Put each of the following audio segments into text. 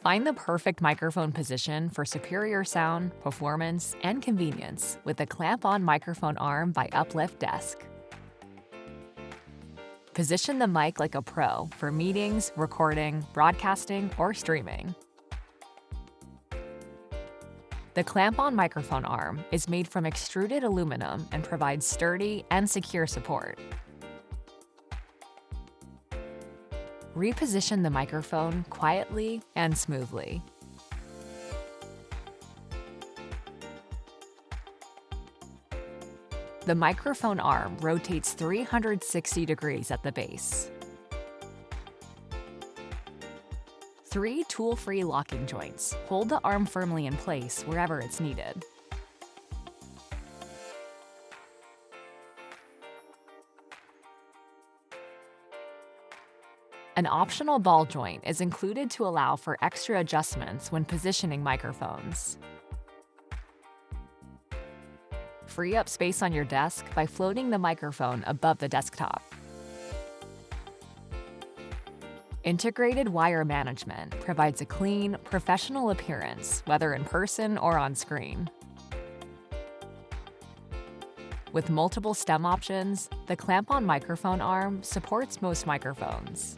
Find the perfect microphone position for superior sound, performance, and convenience with the clamp-on microphone arm by Uplift Desk. Position the mic like a pro for meetings, recording, broadcasting, or streaming. The clamp-on microphone arm is made from extruded aluminum and provides sturdy and secure support. Reposition the microphone quietly and smoothly. The microphone arm rotates 360 degrees at the base. 3 tool-free locking joints hold the arm firmly in place wherever it's needed. An optional ball joint is included to allow for extra adjustments when positioning microphones. Free up space on your desk by floating the microphone above the desktop. Integrated wire management provides a clean, professional appearance, whether in person or on screen. With multiple stem options, the clamp-on microphone arm supports most microphones.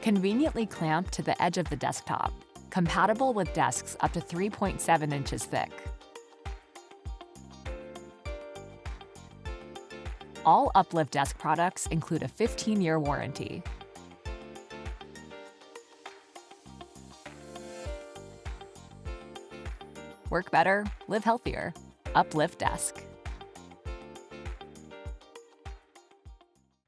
Conveniently clamped to the edge of the desktop, compatible with desks up to 3.7 inches thick. All Uplift Desk products include a 15-year warranty. Work better, live healthier. Uplift Desk.